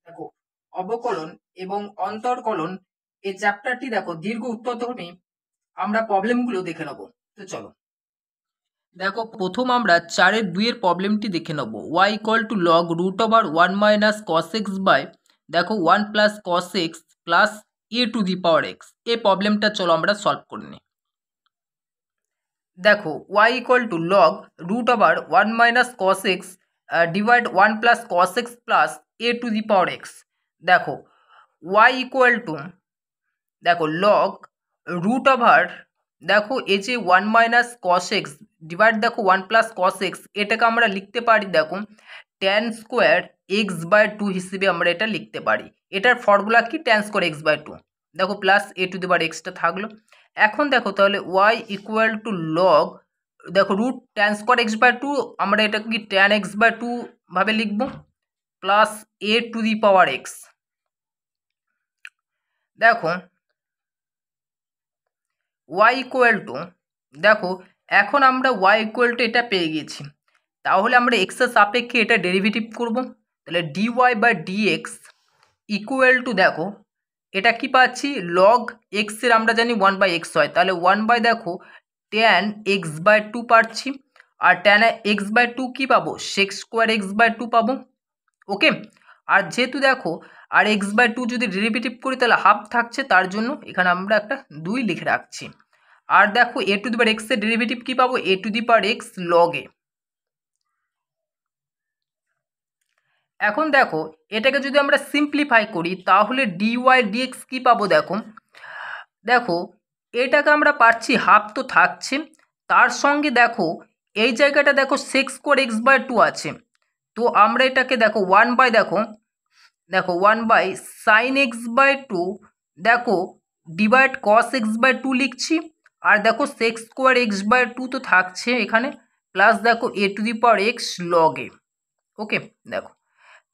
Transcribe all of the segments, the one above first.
দেখো, অবকলন এবং অন্তর্কলন এই চ্যাপ্টারটি দেখো দীর্ঘ উত্তরধ্বনি আমরা প্রবলেমগুলো দেখে নেব। তো চলো দেখো, প্রথম আমরা 4-2 প্রবলেমটি দেখে নেব। y equal to log root over 1 minus cos x by দেখো 1 plus cos x plus a to the power x. এই প্রবলেমটা চলো আমরা সলভ করে নিই। দেখো, y equal to log root over 1 minus cos x divide 1 plus cos x plus a to the power x. দেখো y equal to দেখো log root over দেখো এই যে 1 মাইনাস কস এক্স ডিভাইড দেখো 1 প্লাস কস এক্স, এটাকে আমরা লিখতে পারি দেখো ট্যান স্কোয়ার এক্স বাই 2 হিসেবে আমরা এটা লিখতে পারি। এটার ফর্মুলা কি? ট্যান স্কোয়ার এক্স বাই 2 দেখো plus a to the power এক্সটা থাকলো। এখন দেখো তাহলে y ইকুয়াল টু লগ দেখো root tan square x by 2, আমরা এটাকে কি ট্যান এক্স বাই 2 ভাবে লিখব plus a to the power x. দেখো y ইকুয়াল টু দেখো এখন আমরা y ইকুয়াল টু এটা পেয়ে গেছি, তাহলে আমরা x এর সাপেক্ষে এটা ডেরিভেটিভ করব। তাহলে dy বাই dx ইকুয়াল টু দেখো এটা কি পাচ্ছি লগ x এর আমরা জানি 1/x হয়, তাহলে 1 দেখো ট্যান x বাই 2 পাচ্ছি, আর ট্যান x বাই 2 কী পাবো? সেক স্কোয়ার x বাই 2 পাবো। ওকে, আর যেহেতু দেখো আর x বাই 2 যদি ডেরিভেটিভ করি তাহলে হাফ থাকছে, তার জন্য এখানে আমরা একটা 2 লিখে রাখছি। আর দেখো a to the power x এর ডেরিভেটিভ কি পাবো? A to the power x log a. এখন দেখো এটাকে যদি আমরা সিম্পলিফাই করি তাহলে ডিওয়াই ডিএক্স কি পাবো? দেখো দেখো এটাকে আমরা পাচ্ছি হাফ তো থাকছে, তার সঙ্গে দেখো এই জায়গাটা দেখো সেক স্কোয়ার এক্স বাই 2 আছে, তো আমরা এটাকে দেখো 1 দেখো 1 সাইন এক্স বাই 2 দেখো ডিভাইড কস এক্স বাই 2 লিখছি, আর দেখো সেক্স স্কোয়ার এক্স বাই 2 তো থাকছে এখানে, প্লাস দেখো a to the power x log a. Okay, দেখো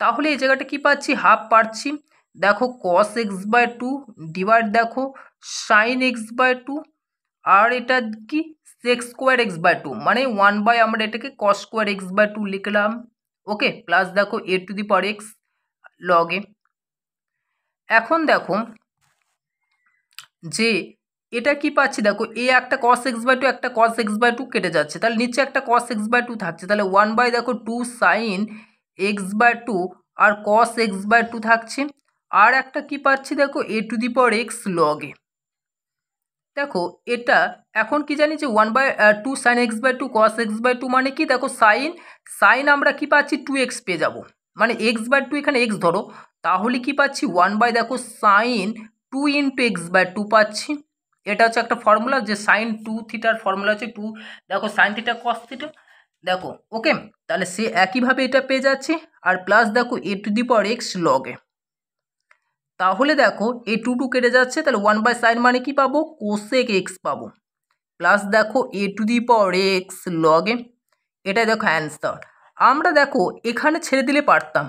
তাহলে এই জায়গাটা কি পাচ্ছি? হাফ পাচ্ছি। দেখো কস এক্স বাই 2 ডিভাইড দেখো সাইন এক্স বাই 2, আর এটা কি সেক্স স্কোয়ার এক্স বাই 2 মানে 1 আমরা এটাকে কস স্কোয়ার এক্স বাই 2 লিখলাম। ওকে, প্লাস দেখো a to the power x log a. এখন দেখো যে এটা কি পাচ্ছি? দেখো এ একটা কস এক্স বাই 2 একটা কস এক্স বাই 2 কেটে যাচ্ছে, তাহলে নিচে একটা কস এক্স বাই 2 থাকছে, তাহলে 1 দেখো 2 সাইন এক্স বাই 2 আর কস এক্স বাই 2 থাকছে, আর একটা কি পাচ্ছি? দেখো a to the power x log a. দেখো এটা এখন কি জানি যে 1/2 sine x by 2 cos x by 2 মানে কি? দেখো সাইন সাইন আমরা কি পাচ্ছি? 2x পেয়ে যাব, মানে এক্স বাই 2 এখানে এক্স ধরো, তাহলে কি পাচ্ছি? 1 দেখো সাইন 2 ইন্টু এক্স বাই 2 পাচ্ছি। এটা হচ্ছে একটা ফর্মুলা, যে সাইন 2 থিটার ফর্মুলা হচ্ছে 2 দেখো সাইন থিটা কস থিটা। দেখো ওকে, তাহলে সে একইভাবে এটা পেয়ে যাচ্ছে, আর প্লাস দেখো a to the power x log a. তাহলে দেখো এই 2 কেটে যাচ্ছে, তাহলে 1 সাইন মানে কি পাবো? কোসেক এক্স পাবো, প্লাস দেখো a to the power x log a. এটা দেখো অ্যান্সার। আমরা দেখো এখানে ছেড়ে দিলে পারতাম,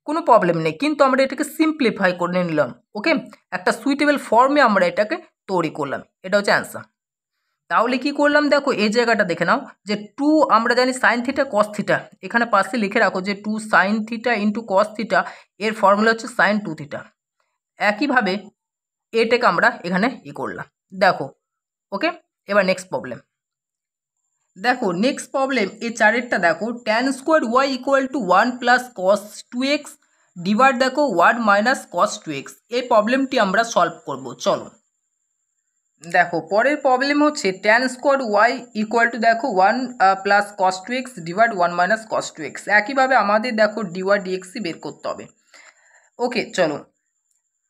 কোনো প্রবলেম নেই, কিন্তু আমরা এটাকে সিম্পলিফাই করে নিলাম। ওকে, একটা সুইটেবল ফর্মে আমরা এটাকে তৈরি করলাম, এটা হচ্ছে অ্যান্সার। তাহলে কি করলাম? দেখো এই জায়গাটা দেখে নাও যে 2 আমরা জানি সাইন থিটা কস থিটা, এখানে পাশে লিখে রাখো যে 2 sine theta into cos theta, এর ফর্মুলা হচ্ছে সাইন 2 থিটা। একইভাবে এটাকে আমরা এখানে করলাম। দেখো ওকে, এবার নেক্সট প্রবলেম দেখো। নেক্সট প্রবলেম এই চারেরটা দেখো tan square y equal to 1 plus cos 2x divide দেখো 1 মাইনাস কস 2x। এই প্রবলেমটি আমরা সলভ করব। চলো দেখো পরের প্রবলেম হচ্ছে tan square y equal to দেখো 1 plus cos 2x divide 1 minus cos 2x। একইভাবে আমাদের দেখো ডিওয়াই ডিএক্সই বের করতে হবে। ওকে চলো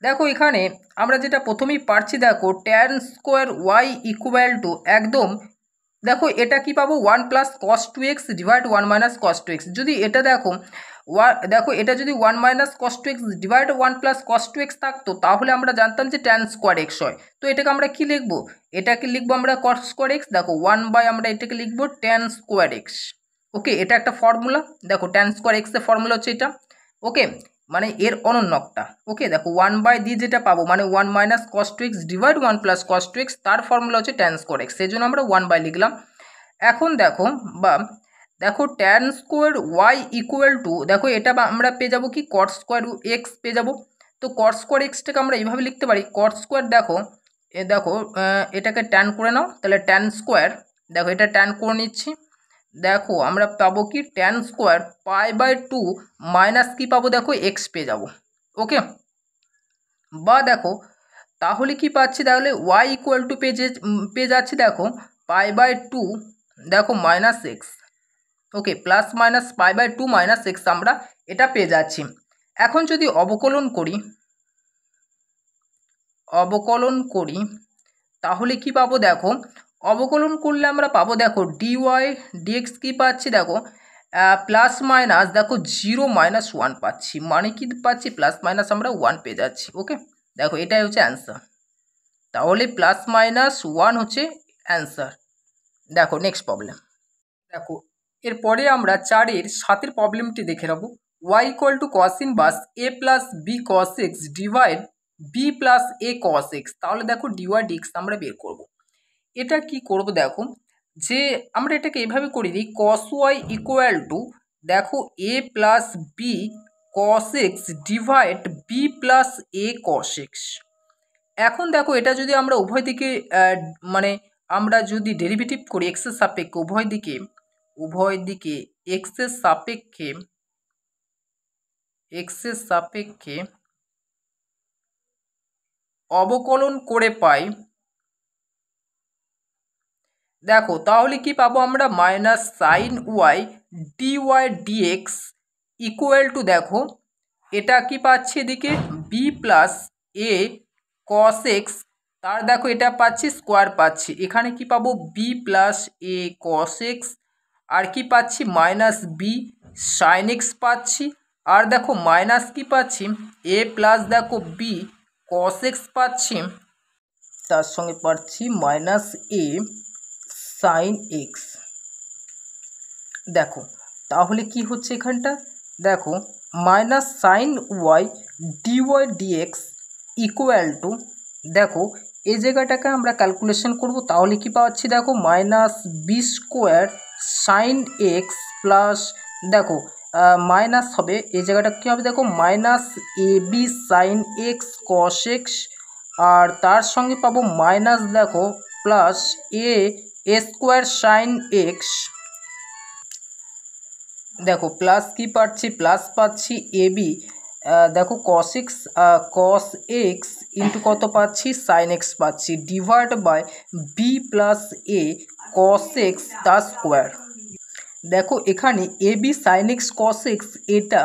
দেখো এখানে আমরা যেটা প্রথমেই পারছি, দেখো tan square y equal to একদম দেখো এটা কি পাবো? 1 plus cos 2x divide 1 minus cos 2x। যদি এটা দেখো দেখো এটা যদি 1 minus cos 2x divide 1 plus cos 2x থাকতো, তাহলে আমরা জানতাম যে ট্যান স্কোয়ার এক্স হয়। তো এটাকে আমরা কি লিখবো? এটাকে লিখবো আমরা কস স্কোয়ার এক্স, দেখো 1 আমরা এটাকে লিখবো ট্যান স্কোয়ার এক্স। ওকে, এটা একটা ফর্মুলা, দেখো ট্যান স্কোয়ার এক্সের ফর্মুলা হচ্ছে এটা। ওকে, মানে এর অনন্যকটা। ওকে, দেখো 1 দিয়ে যেটা পাবো মানে 1 minus cos 2x divide 1 plus cos 2x, তার ফর্মুলা হচ্ছে ট্যান স্কোয়ার এক্স, সেই জন্য আমরা 1 লিখলাম। এখন দেখো বা দেখো tan square y equal to, দেখো এটা আমরা পেয়ে যাবো কি কট স্কোয়ার এক্স পেয়ে যাবো। তো কট স্কোয়ার এক্সটাকে আমরা এইভাবে লিখতে পারি, কট স্কোয়ার দেখো দেখো এটাকে ট্যান করে নাও, তাহলে ট্যান স্কোয়ার, দেখো এটা ট্যান করে নিচ্ছি, দেখো আমরা পাবো কি ট্যান স্কোয়ার π/2 মাইনাস কি পাবো দেখো এক্স পেয়ে যাবো। ওকে, বা দেখো তাহলে কি পাচ্ছি, তাহলে ওয়াই ইকুয়াল টু পেয়ে যাচ্ছি দেখো π/2 দেখো মাইনাস এক্স। ওকে, প্লাস মাইনাস π/2 মাইনাস এক্স আমরা এটা পেয়ে যাচ্ছি। এখন যদি অবকলন করি তাহলে কি পাবো দেখো, অবকলন করলে আমরা পাবো দেখো ডিওয়াই ডিএক্স কি পাচ্ছি দেখো প্লাস মাইনাস দেখো 0 - 1 পাচ্ছি, মানে কি পাচ্ছি প্লাস মাইনাস আমরা 1 পেয়ে যাচ্ছি। ওকে, দেখো এটাই হচ্ছে অ্যান্সার, তাহলে প্লাস মাইনাস 1 হচ্ছে অ্যান্সার। দেখো নেক্সট প্রবলেম, দেখো এরপরে আমরা 4-এর 7-এর প্রবলেমটি দেখে নেব। y equal to cos inverse a plus b cos x divide b plus a cos x, তাহলে দেখো ডিওয়াই ডিএক্স আমরা বের করব। এটা কি করব দেখো, যে আমরা এটাকে এভাবে করে দিই কস ওয়াই ইকুয়াল টু দেখো এ plus b cos x divide b plus a cos x. এখন দেখো এটা যদি আমরা উভয় দিকে মানে আমরা যদি ডেরিভেটিভ করি এক্সের সাপেক্ষে উভয় দিকে এক্সের সাপেক্ষে অবকলন করে পাই, দেখো তাহলে কি পাবো আমরা minus sine y dy dx equal to দেখো এটা কি পাচ্ছি এদিকে b plus a cos x, তার দেখো এটা পাচ্ছি স্কোয়ার পাচ্ছি, এখানে কি পাবো b plus a cos x, আর কি পাচ্ছি মাইনাস বি সাইন এক্স পাচ্ছি, আর দেখো মাইনাস কি পাচ্ছি এ প্লাস দেখো বি কস এক্স পাচ্ছি, তার সঙ্গে পাচ্ছি মাইনাস এ সাইন এক্স। দেখো তাহলে কি হচ্ছে এখানটা, দেখো minus sine y dy dx equal to দেখো এই জায়গাটাকে আমরা ক্যালকুলেশন করব, তাহলে কি পাচ্ছি দেখো minus b square sine x plus দেখো মাইনাস হবে এই জায়গাটা কী হবে দেখো minus a b sine x cos x, আর তার সঙ্গে পাবো মাইনাস দেখো plus a square sine x, দেখো প্লাস কি পাচ্ছি প্লাস পাচ্ছি এ বি দেখো কস এক্স ইন্টু কত পাচ্ছি সাইন এক্স পাচ্ছি divide by b plus a cos x তার স্কোয়ার। দেখো এখানে a b sine x cos x এটা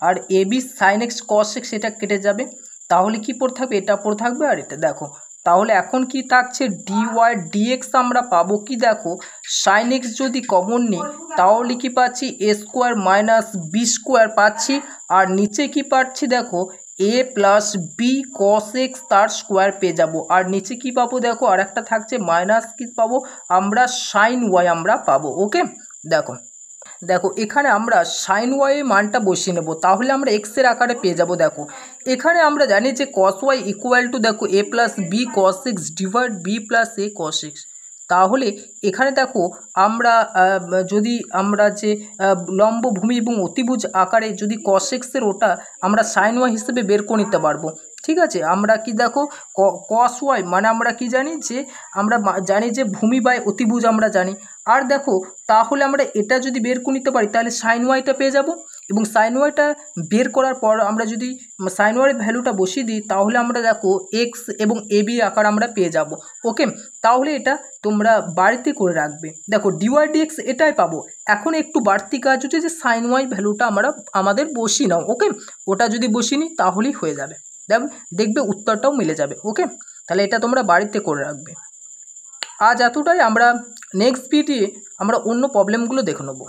আর a b sine x cos x এটা কেটে যাবে, তাহলে কি পড়ে থাকবে এটা পড়ে থাকবে আর এটা দেখো, তাহলে এখন কি থাকছে ডিওয়াই ডিএক্স আমরা পাবো কি দেখো সাইন এক্স যদি কমন নিই তাহলে কি পাচ্ছি এ স্কোয়ার মাইনাস বি স্কোয়ার পাচ্ছি, আর নিচে কি পাচ্ছি দেখো এ প্লাস বি কস এক্স তার স্কোয়ার পেয়ে যাবো, আর নিচে কি পাবো দেখো আর একটা থাকছে মাইনাস কি পাবো আমরা সাইন ওয়াই আমরা পাবো। ওকে, দেখো এখানে আমরা সাইন ওয়াই এর মানটা বসিয়ে নেব, তাহলে আমরা এক্সের আকারে পেয়ে যাব। দেখো এখানে আমরা জানি যে কস ওয়াই ইকুয়াল টু দেখো এ plus b cos x divide b plus a cos x, তাহলে এখানে দেখো আমরা যদি আমরা যে লম্ব ভূমি এবং অতিভুজ আকারে যদি কস এক্সের ওটা আমরা সাইন ওয়াই হিসেবে বের করে নিতে পারবো। ঠিক আছে, আমরা কি দেখো কস ওয়াই মানে আমরা কি জানি যে আমরা জানি যে ভূমি বাই অতিভুজ আমরা জানি, আর দেখো তাহলে আমরা এটা যদি বের করে নিতে পারি তাহলে সাইন ওয়াইটা পেয়ে যাব, এবং সাইন ওয়াইটা বের করার পর আমরা যদি সাইন ওয়াইয়ের ভ্যালুটা বসিয়ে দিই তাহলে আমরা দেখো এক্স এবং এ বি আকার আমরা পেয়ে যাব। ওকে, তাহলে এটা তোমরা বাড়িতে করে রাখবে। দেখো ডিওয়াই ডিএক্স এটাই পাবো, এখন একটু বাড়তি কাজ হচ্ছে যে সাইন ওয়াই ভ্যালুটা আমাদের বসিয়ে নাও। ওকে, ওটা যদি বসিয়ে নিই তাহলেই হয়ে যাবে, দেখবে উত্তরটাও মিলে যাবে। ওকে, তাহলে এটা তোমরা বাড়িতে করে রাখবে। আজ এতটাই, আমরা নেক্সট ভিডিওতে আমরা অন্য প্রবলেমগুলো দেখে নেব।